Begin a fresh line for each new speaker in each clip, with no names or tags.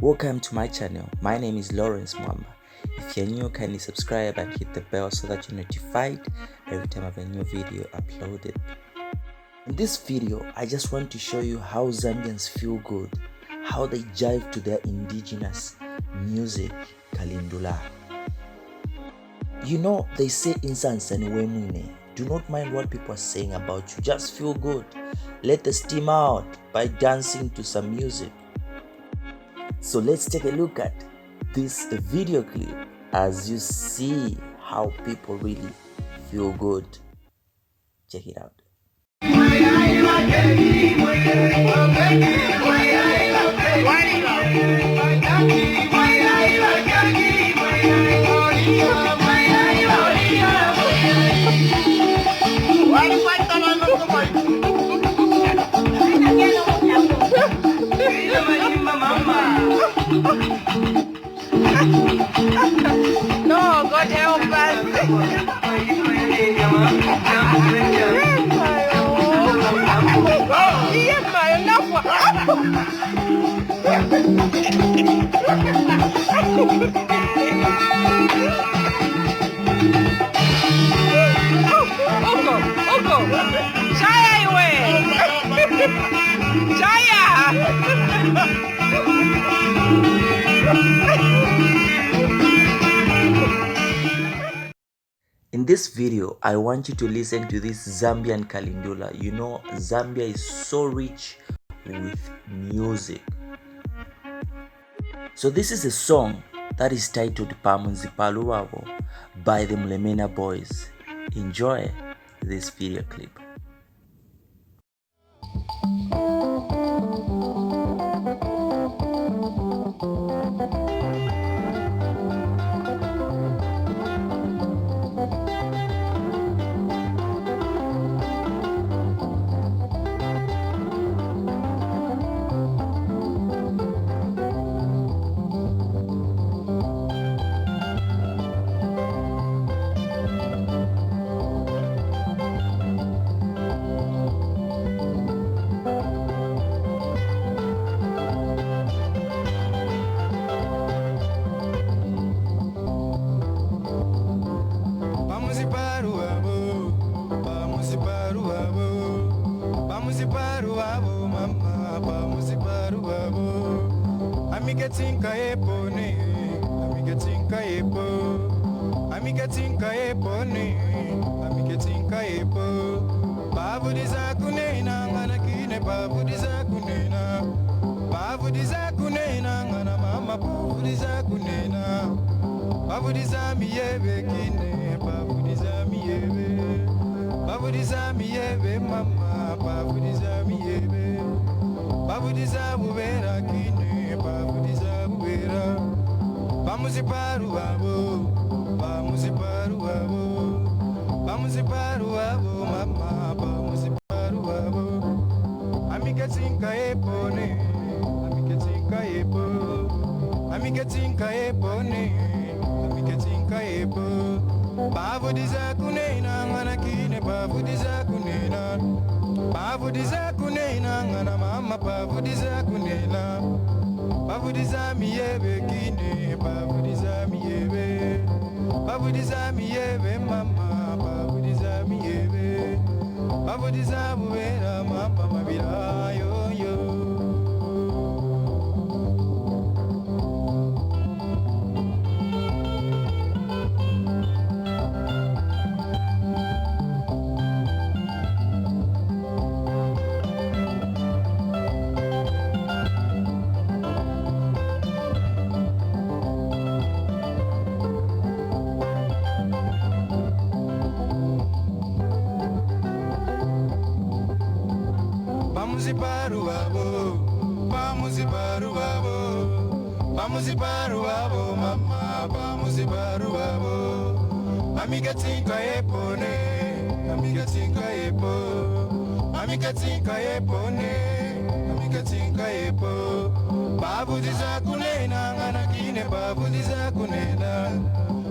Welcome to my channel. My name is Lawrence Mwamba. If you're new, kindly subscribe and hit the bell so that you're notified every time I have a new video uploaded. In this video, I just want to show you how Zambians feel good, how they jive to their indigenous music, Kalindula. You know, they say instance and wemune. Do not mind what people are saying about you. Just feel good. Let the steam out by dancing to some music. So let's take a look at this video clip as you see how people really feel good. Check it out.
No, God help us.
In this video, I want you to listen to this Zambian Kalindula. You know, Zambia is so rich with music. So this is a song that is titled Pamunzi Palubabo by the Mulemena Boys. Enjoy this video clip.
Pamunzi Palubabo, mama, Pamunzi Palubabo. Amiga tinka epone, amiga tinka epo, amiga tinka epone, amiga tinka epo. Babu dizakunena, ngana kine babu dizakunena, babu dizakunena, ngana mama babu dizakunena, babu dizamiyebe kine, babu dizamiyebe. Babudiza miyebe mama, babudiza miyebe, babudiza bubera kine, babudiza bubera. Pamunzi Palubabo, Pamunzi Palubabo, Pamunzi Palubabo mama, Pamunzi Palubabo. Amiga tinka epone, amiga tinka epo, amiga tinka epone, amiga tinka epo. Babudiza kunena ngana kine babudiza kunena, babudiza kunena ngana mama babudiza kunena, babudiza miyebe kine babudiza miyebe, babudiza miyebe mama babudiza miyebe, babudiza bubera mama mabira yo yo. Pamunzi Palubabo, Pamunzi Palubabo, Pamunzi Palubabo, mama, Pamunzi Palubabo. Amiga tinka epone, amiga tinka epo, amiga tinka epone, amiga tinka epo. Babudiza kunena, ngana kine babudiza kunena,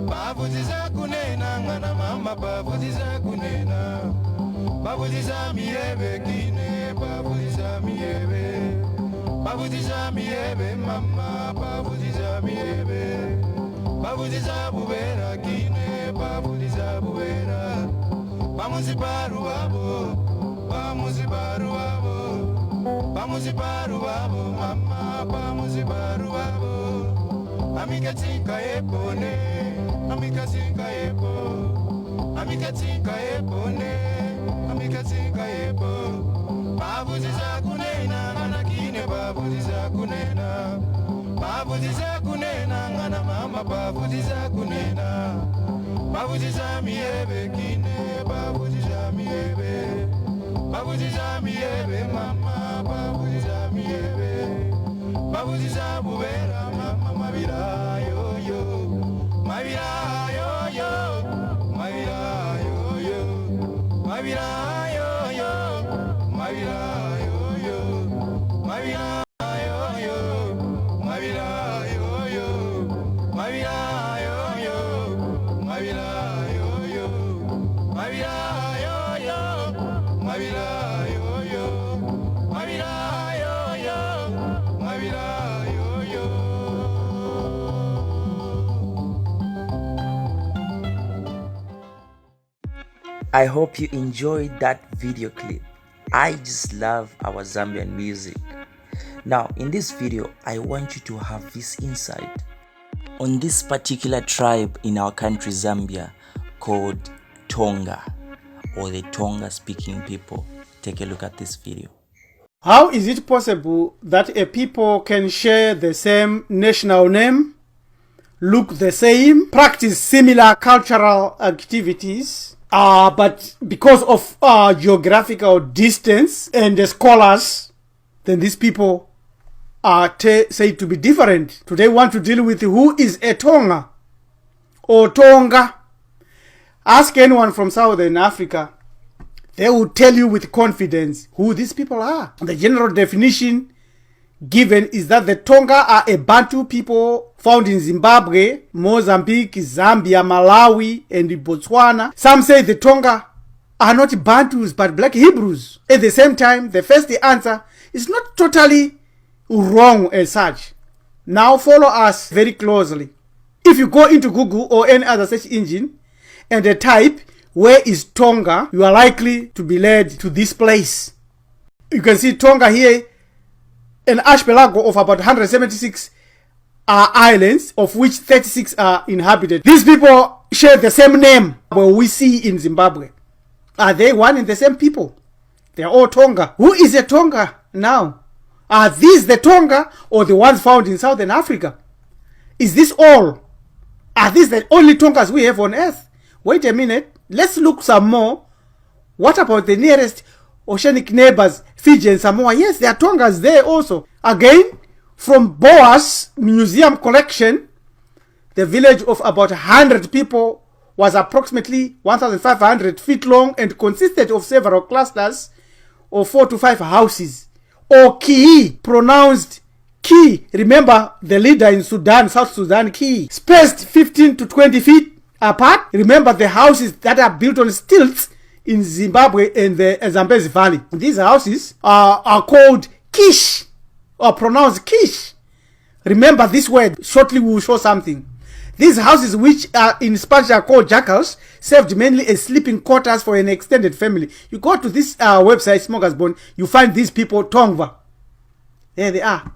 babudiza kunena, ngana mama babudiza kunena, babudiza miyebe kine, babudiza miyebe. Babuzisa miebe mama, babuzisa miebe. Babuzisa buera kine, babuzisa buera. Pamunzi Palubabo, Pamunzi Palubabo. Pamunzi Palubabo mama, Pamunzi Palubabo. Amiga tinka epone, amiga tinka epo. Amiga tinka epone, amiga tinka epo. Babuzisa kunena, ngana kine babuzisa kunena. Babuzisa kunena, ngana mama babuzisa kunena. Babuzisa miebe kine, babuzisa miebe. Babuzisa miebe mama, babuzisa miebe. Babuzisa buera mama, mabira yo yo. Mabira yo yo. Mabira yo yo. Mabira yo yo. Mabira yo yo. Mabira yo yo. Mabira yo yo. Mabira yo yo. Mabira yo yo. Mabira yo yo. Mabira yo yo. Mabira yo yo. Mabira yo yo.
I hope you enjoyed that video clip. I just love our Zambian music. Now in this video, I want you to have this insight on this particular tribe in our country Zambia called Tonga, or the Tonga speaking people. Take a look at this video.
How is it possible that a people can share the same national name, look the same, practice similar cultural activities, but because of geographical distance and the scholars, then these people are said to be different? Today we want to deal with who is a Tonga or Tonga. Ask anyone from Southern Africa, they will tell you with confidence who these people are. The general definition given is that the Tonga are a Bantu people found in Zimbabwe, Mozambique, Zambia, Malawi, and Botswana. Some say the Tonga are not Bantus but Black Hebrews. At the same time, the first answer is not totally wrong as such. Now follow us very closely. If you go into Google or any other search engine and type where is Tonga, you are likely to be led to this place. You can see Tonga here, an archipelago of about 176 islands, of which 36 are inhabited. These people share the same name where we see in Zimbabwe. Are they one and the same people? They are all Tonga. Who is a Tonga now? Are these the Tonga or the ones found in Southern Africa? Is this all? Are these the only Tongas we have on earth? Wait a minute. Let's look some more. What about the nearest oceanic neighbors, Fiji and Samoa? Yes, there are Tongas there also. Again, from Boas Museum collection, the village of about 100 people was approximately 1,500 feet long and consisted of several clusters of 4 to 5 houses. Or Ki, pronounced Ki. Remember the leader in Sudan, South Sudan, Ki. Spaced 15 to 20 feet apart. Remember the houses that are built on stilts in Zimbabwe and the Zambezi Valley. These houses are called Kish, or pronounced Kish. Remember this word. Shortly we will show something. These houses, which are in Spanish are called jackals, served mainly as sleeping quarters for an extended family. You go to this website, Smorgasbord, you find these people, Tongva. There they are.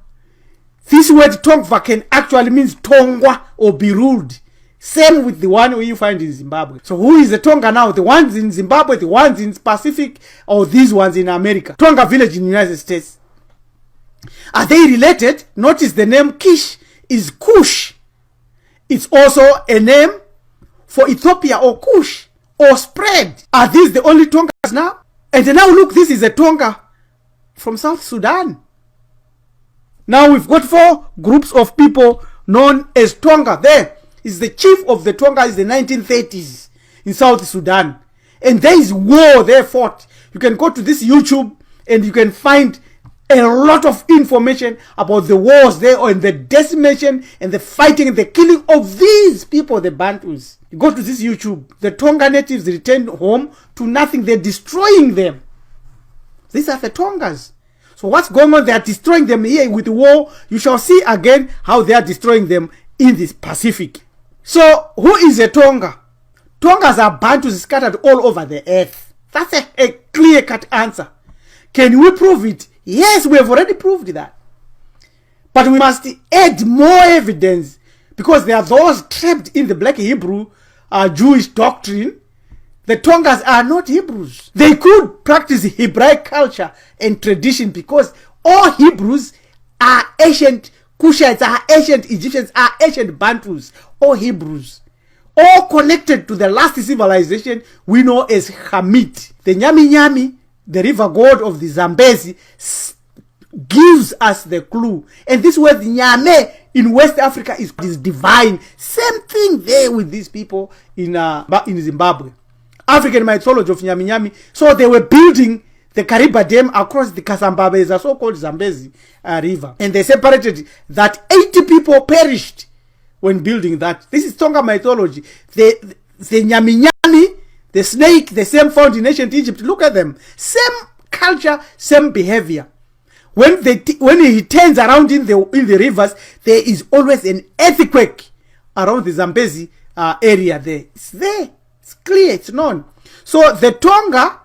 This word Tongva can actually mean Tongwa or be ruled. Same with the one you find in Zimbabwe. So who is the Tonga now? The ones in Zimbabwe, the ones in Pacific, or these ones in America? Tonga village in the United States. Are they related? Notice the name Kish is Kush. It's also a name for Ethiopia or Kush or spread. Are these the only Tongas now? And now look, this is a Tonga from South Sudan. Now we've got 4 groups of people known as Tonga. There is the chief of the Tonga is the 1930s in South Sudan. And there is war they fought. You can go to this YouTube and you can find a lot of information about the wars there and the decimation and the fighting and the killing of these people, the Bantus. You go to this YouTube, the Tonga natives returned home to nothing. They're destroying them. These are the Tongas. So what's going on? They are destroying them here with war. You shall see again how they are destroying them in the Pacific. So who is a Tonga? Tongas are Bantus scattered all over the earth. That's a clear-cut answer. Can we prove it? Yes, we have already proved that. But we must add more evidence, because there are those trapped in the Black Hebrew Jewish doctrine. The Tongas are not Hebrews. They could practice Hebraic culture and tradition, because all Hebrews are ancient Cushites, are ancient Egyptians, are ancient Bantus, all Hebrews. All connected to the last civilization we know as Hamit. The Nyami Nyami, the river god of the Zambezi, gives us the clue. And this word Nyame in West Africa is divine. Same thing there with these people in Zimbabwe. African mythology of Nyami Nyami. So they were building the Kariba Dam across the Kasambabeza, the so-called Zambezi river. And they separated that 80 people perished when building that. This is Tonga mythology. The Nyami Nyami, the snake, the same found in ancient Egypt. Look at them. Same culture, same behavior. When he turns around in the rivers, there is always an earthquake around the Zambezi area there. It's there. It's clear. It's known. So the Tonga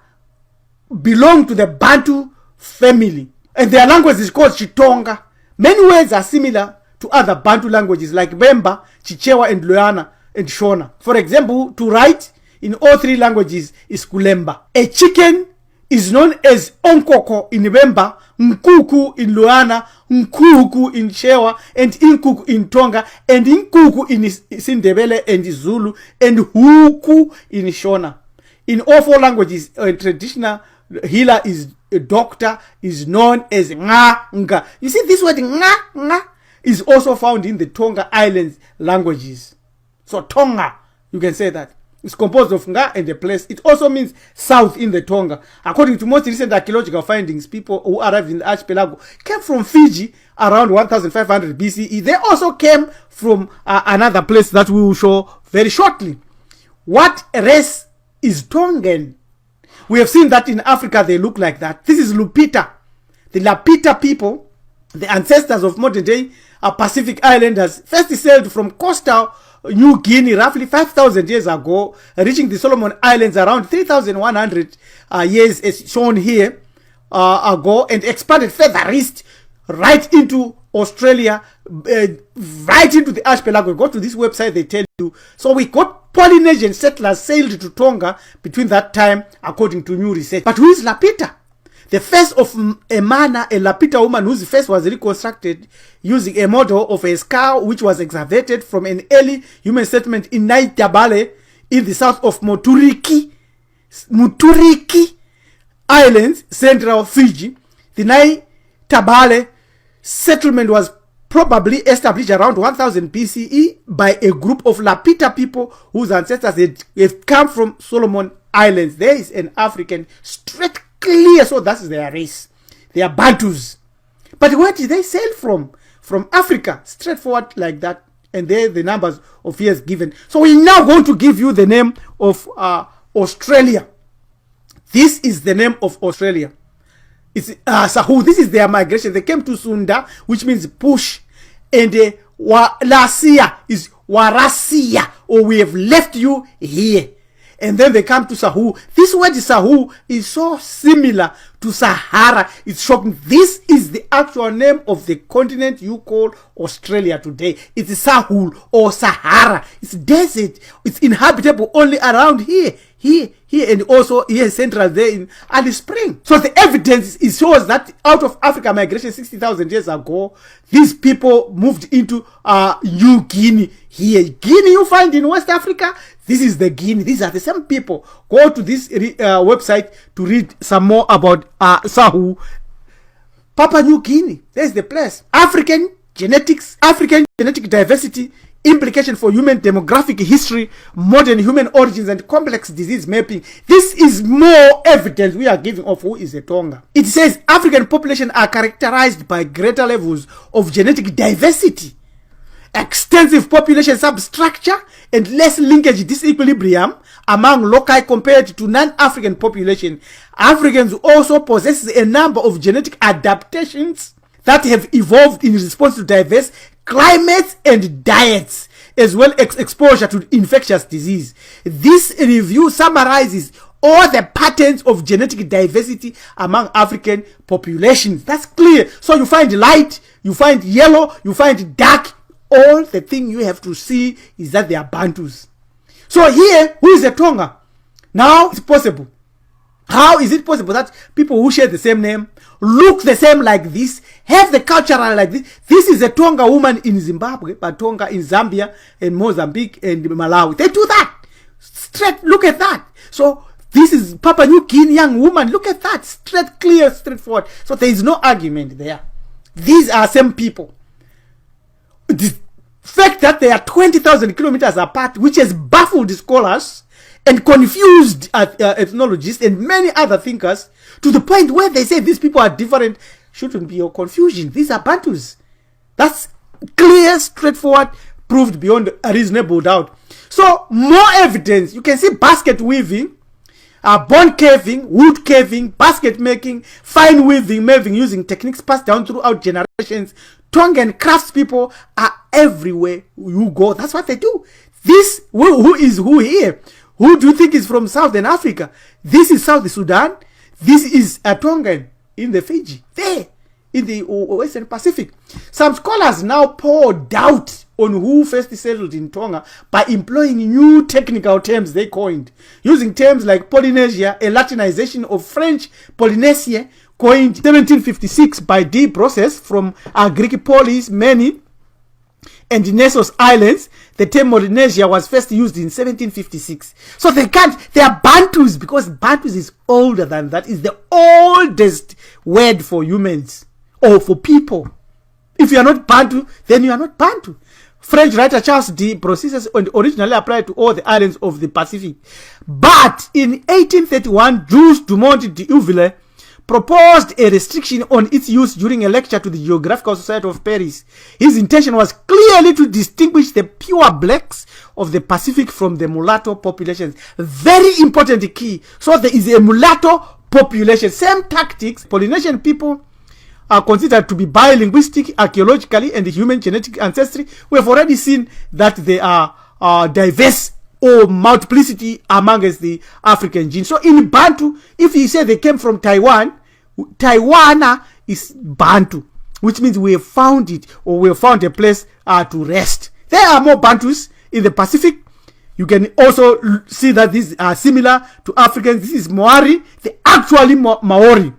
belong to the Bantu family. And their language is called Chitonga. Many words are similar to other Bantu languages like Bemba, Chichewa, and Loyana, and Shona. For example, to write in all three languages is Kulemba. A chicken is known as Onkoko in Bemba, Nkuku in Loyana, Nkuku in Chewa, and Inkuku in Tonga, and Inkuku in Sindebele and Zulu, and Huku in Shona. In all four languages, a traditional healer is a doctor, is known as Nga. You see, this word Nga is also found in the Tonga Islands languages. So Tonga, you can say that. It's composed of Nga and a place. It also means south in the Tonga. According to most recent archaeological findings, people who arrived in the archipelago came from Fiji around 1500 BCE. They also came from another place that we will show very shortly. What race is Tongan? We have seen that in Africa they look like that. This is Lupita. The Lapita people, the ancestors of modern day Pacific Islanders, first sailed from coastal New Guinea roughly 5,000 years ago, reaching the Solomon Islands around 3,100 years as shown here ago, and expanded further east right into Australia, right into the archipelago. Go to this website, they tell you. So we got Polynesian settlers sailed to Tonga between that time, according to new research. But who is Lapita? The face of a mana, a Lapita woman whose face was reconstructed using a model of a skull which was excavated from an early human settlement in Naitabale in the south of Muturiki Islands, central Fiji. The Naitabale settlement was probably established around 1000 BCE by a group of Lapita people whose ancestors had come from Solomon Islands. There is an African straight clear, so that's their race. They are Bantus. But where did they sail from? From Africa, straightforward like that. And there the numbers of years given. So we're now going to give you the name of Australia. This is the name of Australia. It's Sahu. This is their migration. They came to Sunda, which means push. And Walasia is Warasia, or we have left you here. And then they come to Sahu. This word Sahu is so similar to Sahara. It's shocking. This is the actual name of the continent you call Australia today. It's Sahul or Sahara. It's desert. It's inhabitable only around here, and also here central there in Alice Spring. So the evidence shows that out of Africa migration 60,000 years ago, these people moved into New Guinea. Here, Guinea you find in West Africa. This is the Guinea. These are the same people. Go to this website to read some more about Sahu. Papua New Guinea. There's the place. African genetics, African genetic diversity, implication for human demographic history, modern human origins, and complex disease mapping. This is more evidence we are giving of who is a Tonga. It says African population are characterized by greater levels of genetic diversity extensive population substructure, and less linkage disequilibrium among loci compared to non-African population. Africans also possess a number of genetic adaptations that have evolved in response to diverse climates and diets, as well as exposure to infectious disease. This review summarizes all the patterns of genetic diversity among African populations. That's clear. So you find light, you find yellow, you find dark. All the thing you have to see is that they are Bantus. So here, who is a Tonga? Now it's possible. How is it possible that people who share the same name, look the same like this, have the cultural like this? This is a Tonga woman in Zimbabwe, but Tonga in Zambia and Mozambique and Malawi. They do that. Straight, look at that. So this is Papua New Guinea young woman. Look at that. Straight, clear, straightforward. So there is no argument there. These are same people. The fact that they are 20,000 kilometers apart, which has baffled scholars and confused ethnologists and many other thinkers, to the point where they say these people are different, shouldn't be your confusion. These are Bantus. That's clear, straightforward, proved beyond a reasonable doubt. So more evidence. You can see basket weaving, bone carving, wood carving, basket making, fine weaving using techniques passed down throughout generations. Tongan craftspeople are everywhere you go. That's what they do. This, who is who here? Who do you think is from Southern Africa? This is South Sudan. This is a Tongan in the Fiji. There, in the Western Pacific. Some scholars now pour doubt on who first settled in Tonga by employing new technical terms they coined. Using terms like Polynesia, a Latinization of French Polynesia, coined 1756 by D. Process from Greek polis, many, and Nessos Islands. The term Polynesia was first used in 1756. So they are Bantus, because Bantus is older than that. It's the oldest word for humans or for people. If you are not Bantu, then you are not Bantu. French writer Charles D. Processes originally applied to all the islands of the Pacific. But in 1831, Jules Dumont d'Urville proposed a restriction on its use during a lecture to the Geographical Society of Paris. His intention was clearly to distinguish the pure blacks of the Pacific from the mulatto populations. Very important key. So there is a mulatto population. Same tactics. Polynesian people are considered to be bilinguistic, archaeologically, and human genetic ancestry. We have already seen that they are diverse or multiplicity amongst the African genes. So in Bantu, if you say they came from Taiwan, Taiwana is Bantu, which means we have found it, or we have found a place to rest. There are more Bantus in the Pacific. You can also see that these are similar to Africans. This is Maori, the actually Maori.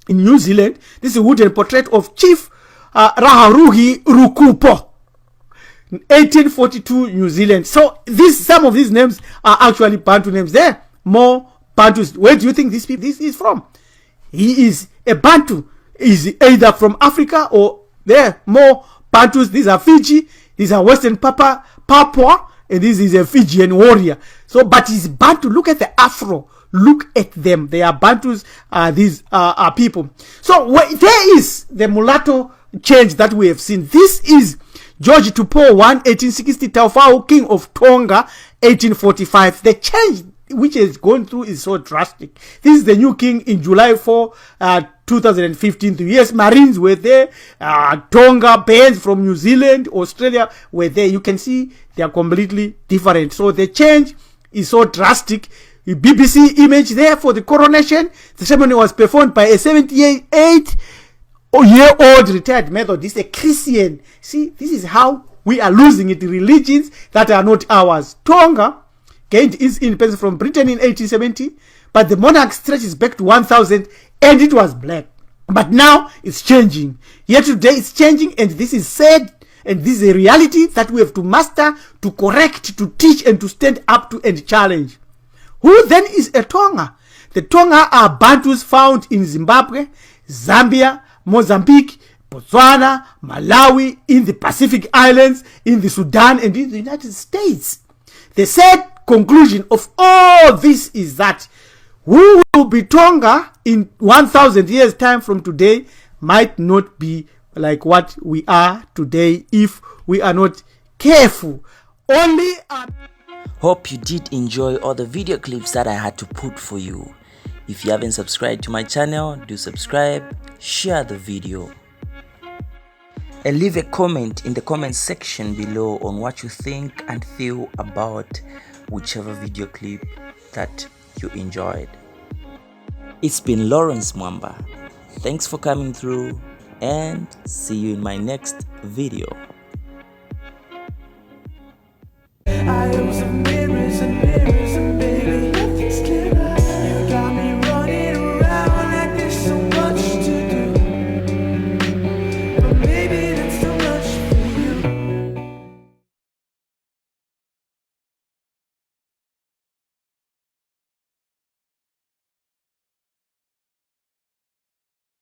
In New Zealand, this is a wooden portrait of Chief Raharuhi Rukupo, 1842, New Zealand. So some of these names are actually Bantu names. There more Bantus. Where do you think this is from? He is a Bantu. Is either from Africa or there more Bantus. These are Fiji. These are Western Papua, and this is a Fijian warrior. So, but he's Bantu. Look at the Afro. Look at them. They are Bantus. These are people. So there is the mulatto change that we have seen. This is George Tupou 1860, Taufau, King of Tonga, 1845. The change which is going through is so drastic. This is the new king in July 4, 2015. The US Marines were there. Tonga bands from New Zealand, Australia were there. You can see they are completely different. So the change is so drastic. The BBC image there for the coronation. The ceremony was performed by a 78-year-old retired Methodist, a Christian. See, this is how we are losing it. Religions that are not ours. Tonga gained its independence from Britain in 1870, but the monarch stretches back to 1000, and it was black. But now it's changing. Yet today it's changing, and this is said, and this is a reality that we have to master, to correct, to teach, and to stand up to and challenge. Who then is a Tonga? The Tonga are Bantus found in Zimbabwe, Zambia, Mozambique, Botswana, Malawi, in the Pacific Islands, in the Sudan, and in the United States. The sad conclusion of all this is that who will be Tonga in 1000 years time from today might not be like what we are today if we are not careful. Only
Hope you did enjoy all the video clips that I had to put for you. If you haven't subscribed to my channel, do subscribe, share the video, and leave a comment in the comment section below on what you think and feel about whichever video clip that you enjoyed. It's been Lawrence Mwamba. Thanks for coming through, and see you in my next video.